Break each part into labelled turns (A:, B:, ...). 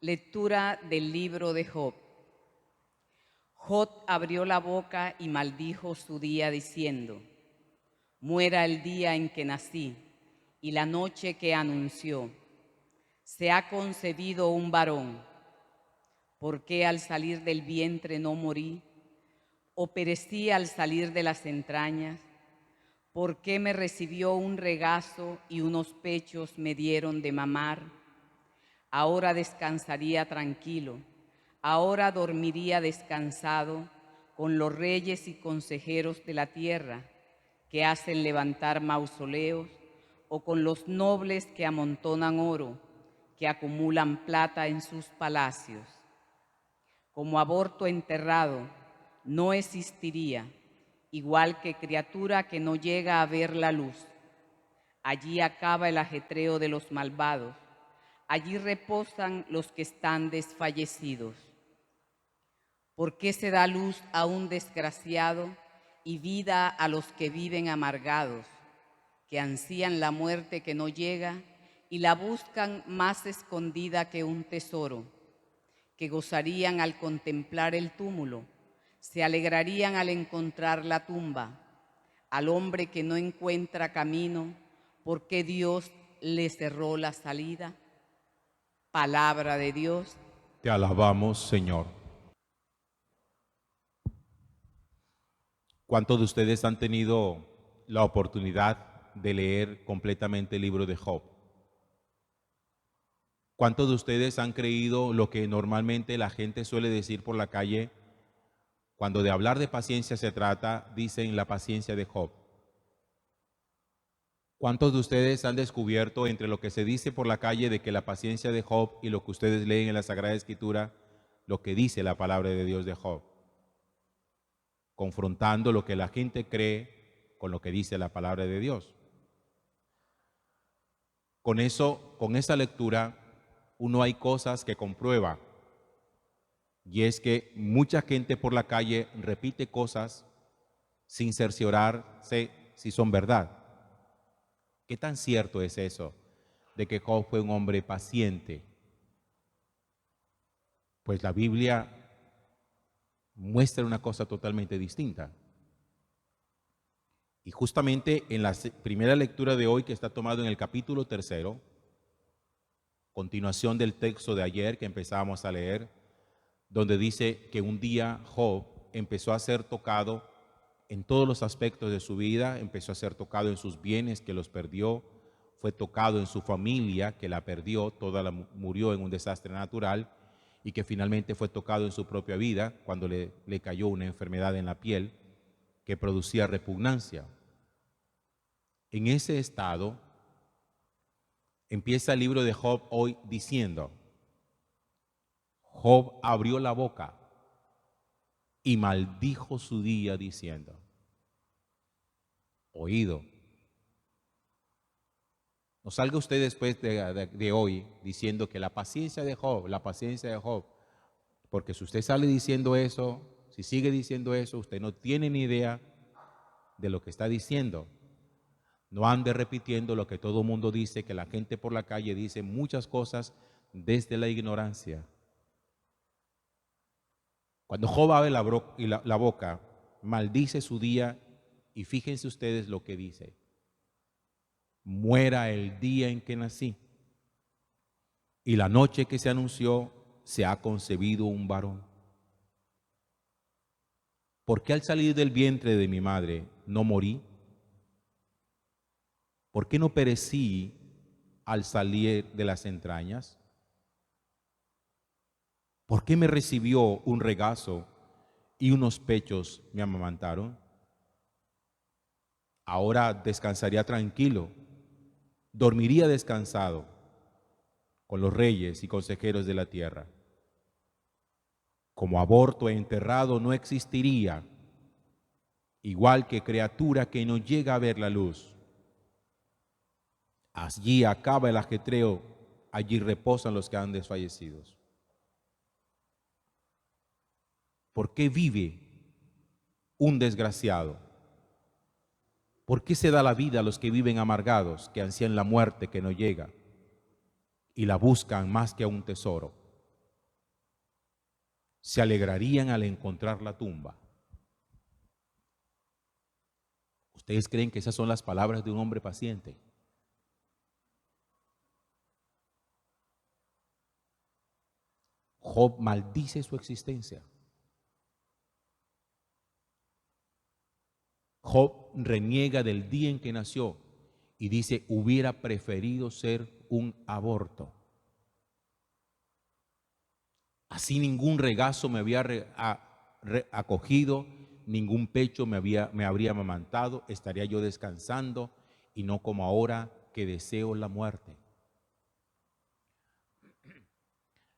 A: Lectura del libro de Job. Job abrió la boca y maldijo su día diciendo: muera el día en que nací y la noche que anunció. Se ha concebido un varón. ¿Por qué al salir del vientre no morí? ¿O perecí al salir de las entrañas? ¿Por qué me recibió un regazo y unos pechos me dieron de mamar? Ahora descansaría tranquilo, ahora dormiría descansado con los reyes y consejeros de la tierra que hacen levantar mausoleos, o con los nobles que amontonan oro, que acumulan plata en sus palacios. Como aborto enterrado, no existiría, igual que criatura que no llega a ver la luz. Allí acaba el ajetreo de los malvados, allí reposan los que están desfallecidos. ¿Por qué se da luz a un desgraciado y vida a los que viven amargados, que ansían la muerte que no llega y la buscan más escondida que un tesoro, que gozarían al contemplar el túmulo, se alegrarían al encontrar la tumba? Al hombre que no encuentra camino, ¿por qué Dios le cerró la salida? Palabra de Dios.
B: Te alabamos, Señor. ¿Cuántos de ustedes han tenido la oportunidad de leer completamente el libro de Job? ¿Cuántos de ustedes han creído lo que normalmente la gente suele decir por la calle? Cuando de hablar de paciencia se trata, dicen la paciencia de Job. ¿Cuántos de ustedes han descubierto entre lo que se dice por la calle de que la paciencia de Job y lo que ustedes leen en la Sagrada Escritura, lo que dice la palabra de Dios de Job? Confrontando lo que la gente cree con lo que dice la palabra de Dios. Con esa lectura, uno hay cosas que comprueba, y es que mucha gente por la calle repite cosas sin cerciorarse si son verdad. ¿Qué tan cierto es eso de que Job fue un hombre paciente? Pues la Biblia muestra una cosa totalmente distinta. Y justamente en la primera lectura de hoy, que está tomado en el capítulo 3, continuación del texto de ayer que empezábamos a leer, donde dice que un día Job empezó a ser tocado en todos los aspectos de su vida, empezó a ser tocado en sus bienes, que los perdió, fue tocado en su familia, que la perdió, murió en un desastre natural, y que finalmente fue tocado en su propia vida, cuando le cayó una enfermedad en la piel que producía repugnancia. En ese estado, empieza el libro de Job hoy diciendo: Job abrió la boca y maldijo su día diciendo. Oído. No salga usted después de hoy diciendo que la paciencia de Job, porque si usted sale diciendo eso, si sigue diciendo eso, usted no tiene ni idea de lo que está diciendo. No ande repitiendo lo que todo el mundo dice, que la gente por la calle dice muchas cosas desde la ignorancia. Cuando Job abre la boca, maldice su día, y fíjense ustedes lo que dice: muera el día en que nací, y la noche que se anunció se ha concebido un varón. ¿Por qué al salir del vientre de mi madre no morí? ¿Por qué no perecí al salir de las entrañas? ¿Por qué me recibió un regazo y unos pechos me amamantaron? Ahora descansaría tranquilo, dormiría descansado con los reyes y consejeros de la tierra. Como aborto enterrado no existiría, igual que criatura que no llega a ver la luz. Allí acaba el ajetreo, allí reposan los que han desfallecido. ¿Por qué vive un desgraciado? ¿Por qué se da la vida a los que viven amargados, que ansían la muerte que no llega y la buscan más que a un tesoro? se alegrarían al encontrar la tumba. ¿Ustedes creen que esas son las palabras de un hombre paciente? Job maldice su existencia. Job reniega del día en que nació y dice, hubiera preferido ser un aborto. Así ningún regazo me había acogido, ningún pecho me habría amamantado, estaría yo descansando y no como ahora que deseo la muerte.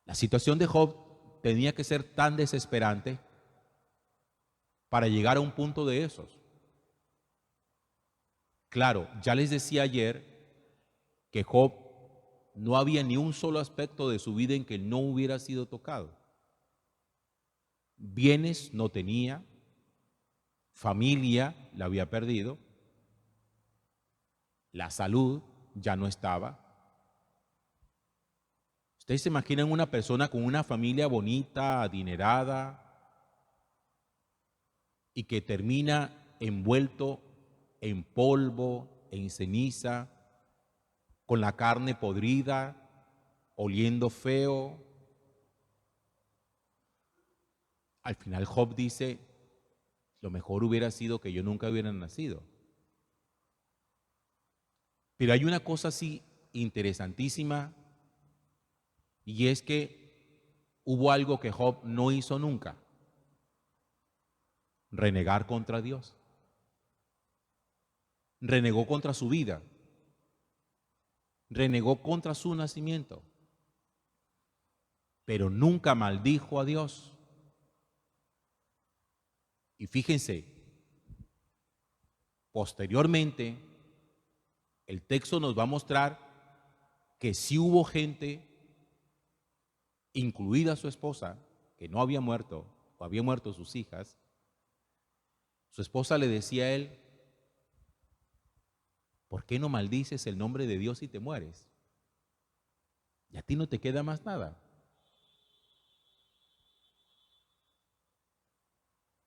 B: La situación de Job tenía que ser tan desesperante para llegar a un punto de esos. Claro, ya les decía ayer que Job no había ni un solo aspecto de su vida en que no hubiera sido tocado. Bienes no tenía, familia la había perdido, la salud ya no estaba. Ustedes se imaginan una persona con una familia bonita, adinerada, y que termina envuelto en polvo, en ceniza, con la carne podrida, oliendo feo. Al final Job dice, lo mejor hubiera sido que yo nunca hubiera nacido. Pero hay una cosa así interesantísima, y es que hubo algo que Job no hizo nunca: renegar contra Dios. Renegó contra su vida, renegó contra su nacimiento, pero nunca maldijo a Dios. Y fíjense, posteriormente, el texto nos va a mostrar que sí hubo gente, incluida su esposa, que no había muerto, o había muerto sus hijas. Su esposa le decía a él, ¿por qué no maldices el nombre de Dios y te mueres? Y a ti no te queda más nada.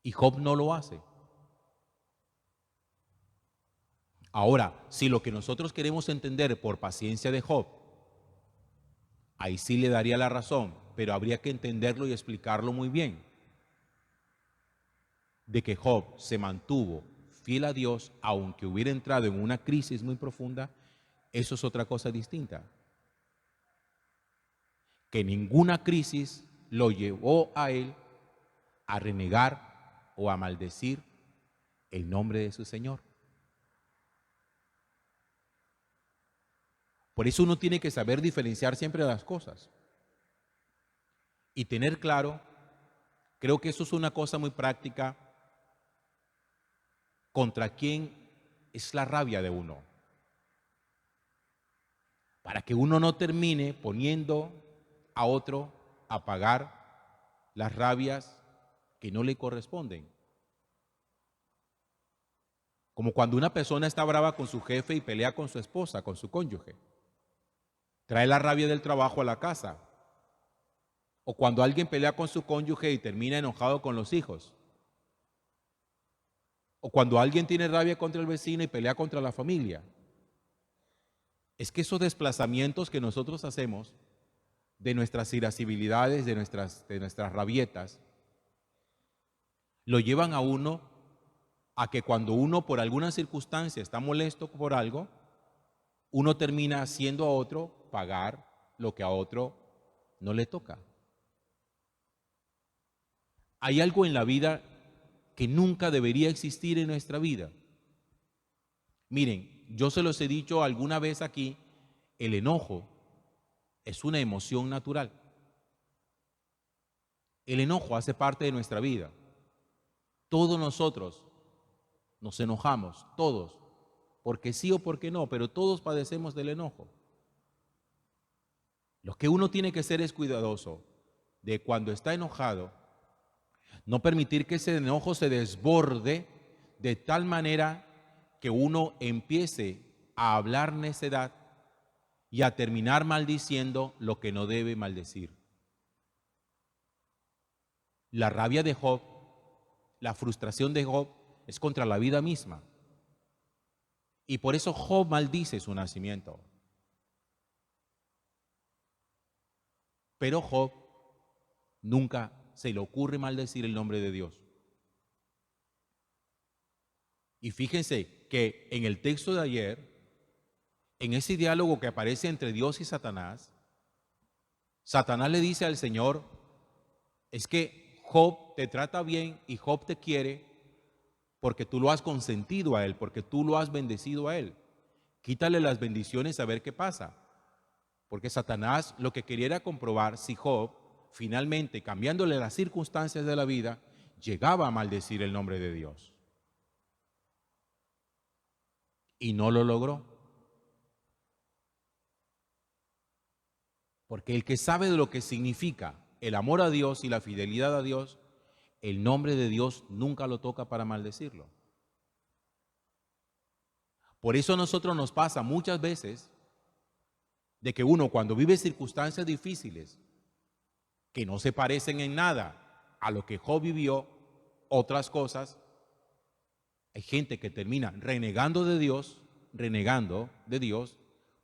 B: Y Job no lo hace. Ahora, si lo que nosotros queremos entender por paciencia de Job, ahí sí le daría la razón, pero habría que entenderlo y explicarlo muy bien. De que Job se mantuvo fiel a Dios, aunque hubiera entrado en una crisis muy profunda, eso es otra cosa distinta. Que ninguna crisis lo llevó a él a renegar o a maldecir el nombre de su Señor. Por eso uno tiene que saber diferenciar siempre las cosas y tener claro, creo que eso es una cosa muy práctica, contra quién es la rabia de uno, para que uno no termine poniendo a otro a pagar las rabias que no le corresponden. Como cuando una persona está brava con su jefe y pelea con su esposa, con su cónyuge. Trae la rabia del trabajo a la casa. O cuando alguien pelea con su cónyuge y termina enojado con los hijos. O cuando alguien tiene rabia contra el vecino y pelea contra la familia. Es que esos desplazamientos que nosotros hacemos de nuestras irascibilidades, de nuestras rabietas, lo llevan a uno a que cuando uno por alguna circunstancia está molesto por algo, uno termina haciendo a otro pagar lo que a otro no le toca. Hay algo en la vida que nunca debería existir en nuestra vida. Miren, yo se los he dicho alguna vez aquí, el enojo es una emoción natural. El enojo hace parte de nuestra vida. Todos nosotros nos enojamos, todos, porque sí o porque no, pero todos padecemos del enojo. Lo que uno tiene que ser es cuidadoso de cuando está enojado, no permitir que ese enojo se desborde de tal manera que uno empiece a hablar necedad y a terminar maldiciendo lo que no debe maldecir. La rabia de Job, la frustración de Job es contra la vida misma. Y por eso Job maldice su nacimiento. Pero Job nunca se le ocurre maldecir el nombre de Dios. Y fíjense que en el texto de ayer, en ese diálogo que aparece entre Dios y Satanás, Satanás le dice al Señor, es que Job te trata bien y Job te quiere porque tú lo has consentido a él, porque tú lo has bendecido a él. Quítale las bendiciones a ver qué pasa. Porque Satanás lo que quería era comprobar si Job, finalmente, cambiándole las circunstancias de la vida, llegaba a maldecir el nombre de Dios. Y no lo logró. Porque el que sabe de lo que significa el amor a Dios y la fidelidad a Dios, el nombre de Dios nunca lo toca para maldecirlo. Por eso a nosotros nos pasa muchas veces de que uno cuando vive circunstancias difíciles que no se parecen en nada a lo que Job vivió, otras cosas, hay gente que termina renegando de Dios,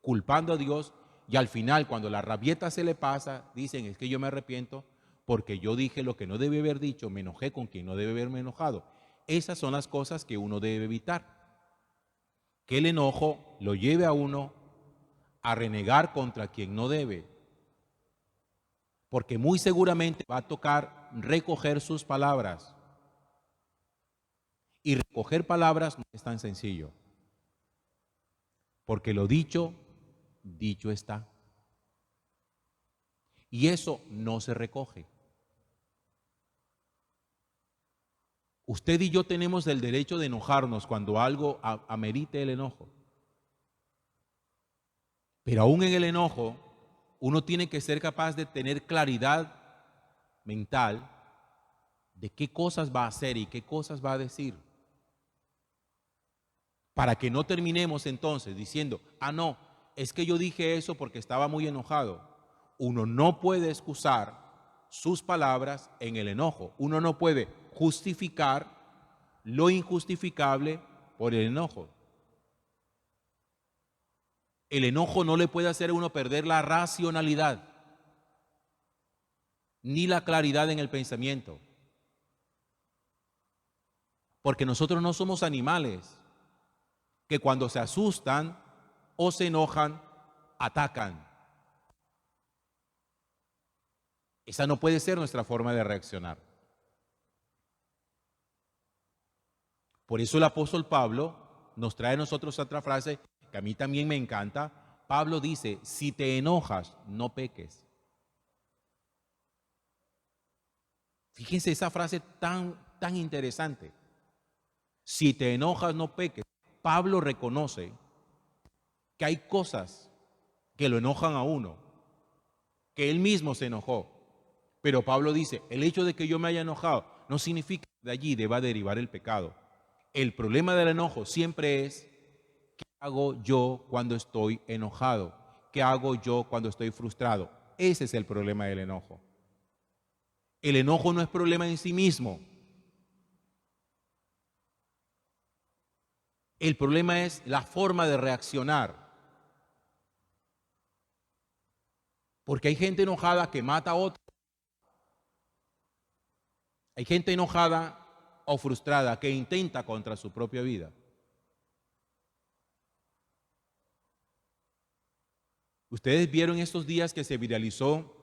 B: culpando a Dios, y al final cuando la rabieta se le pasa, dicen, es que yo me arrepiento porque yo dije lo que no debí haber dicho, me enojé con quien no debe haberme enojado. Esas son las cosas que uno debe evitar. Que el enojo lo lleve a uno a renegar contra quien no debe. Porque muy seguramente va a tocar recoger sus palabras. Y recoger palabras no es tan sencillo. Porque lo dicho, dicho está. Y eso no se recoge. Usted y yo tenemos el derecho de enojarnos cuando algo amerite el enojo. Pero aún en el enojo, uno tiene que ser capaz de tener claridad mental de qué cosas va a hacer y qué cosas va a decir. Para que no terminemos entonces diciendo, no, es que yo dije eso porque estaba muy enojado. Uno no puede excusar sus palabras en el enojo. Uno no puede justificar lo injustificable por el enojo. El enojo no le puede hacer a uno perder la racionalidad ni la claridad en el pensamiento. Porque nosotros no somos animales que cuando se asustan o se enojan, atacan. Esa no puede ser nuestra forma de reaccionar. Por eso el apóstol Pablo nos trae a nosotros otra frase que a mí también me encanta. Pablo dice, si te enojas, no peques. Fíjense esa frase tan interesante. Si te enojas, no peques. Pablo reconoce que hay cosas que lo enojan a uno, que él mismo se enojó. Pero Pablo dice, el hecho de que yo me haya enojado no significa que de allí deba derivar el pecado. El problema del enojo siempre es, ¿qué hago yo cuando estoy enojado? ¿Qué hago yo cuando estoy frustrado? Ese es el problema del enojo. El enojo no es problema en sí mismo. El problema es la forma de reaccionar. Porque hay gente enojada que mata a otro. Hay gente enojada o frustrada que intenta contra su propia vida. Ustedes vieron estos días que se viralizó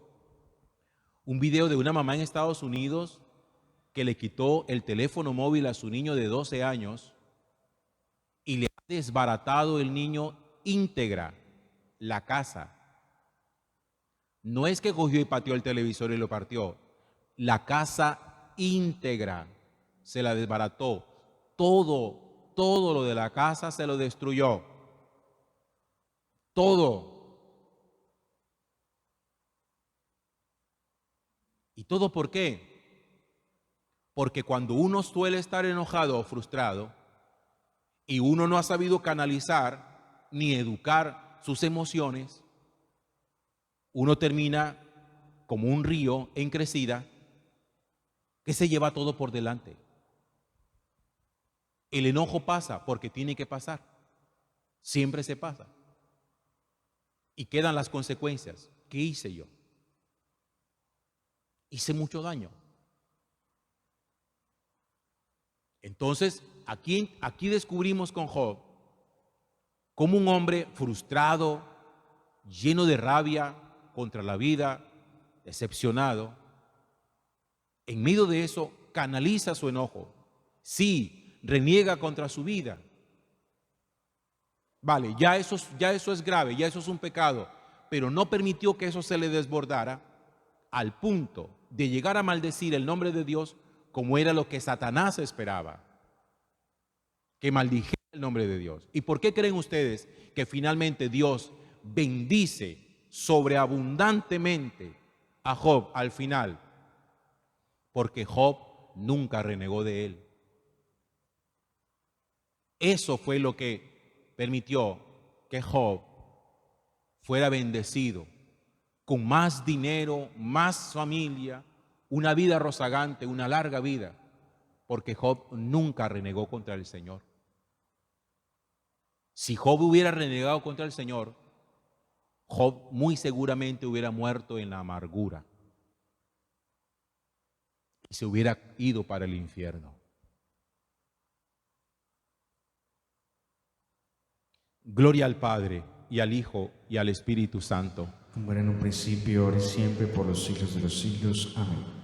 B: un video de una mamá en Estados Unidos que le quitó el teléfono móvil a su niño de 12 años y le ha desbaratado el niño íntegra la casa. No es que cogió y pateó el televisor y lo partió. La casa íntegra se la desbarató. Todo lo de la casa se lo destruyó. Todo. ¿Y todo por qué? Porque cuando uno suele estar enojado o frustrado y uno no ha sabido canalizar ni educar sus emociones, uno termina como un río en crecida, que se lleva todo por delante. El enojo pasa porque tiene que pasar. Siempre se pasa. Y quedan las consecuencias. ¿Qué hice yo? Hice mucho daño. Entonces, aquí descubrimos con Job como un hombre frustrado, lleno de rabia contra la vida, decepcionado, en medio de eso canaliza su enojo. Sí, reniega contra su vida. Vale, ya eso es grave, ya eso es un pecado, pero no permitió que eso se le desbordara al punto de llegar a maldecir el nombre de Dios, como era lo que Satanás esperaba, que maldijera el nombre de Dios. ¿Y por qué creen ustedes que finalmente Dios bendice sobreabundantemente a Job al final? Porque Job nunca renegó de él. Eso fue lo que permitió que Job fuera bendecido con más dinero, más familia, una vida rozagante, una larga vida, porque Job nunca renegó contra el Señor. Si Job hubiera renegado contra el Señor, Job muy seguramente hubiera muerto en la amargura y se hubiera ido para el infierno. Gloria al Padre, y al Hijo, y al Espíritu Santo.
C: Como era en un principio, ahora y siempre, por los siglos de los siglos. Amén.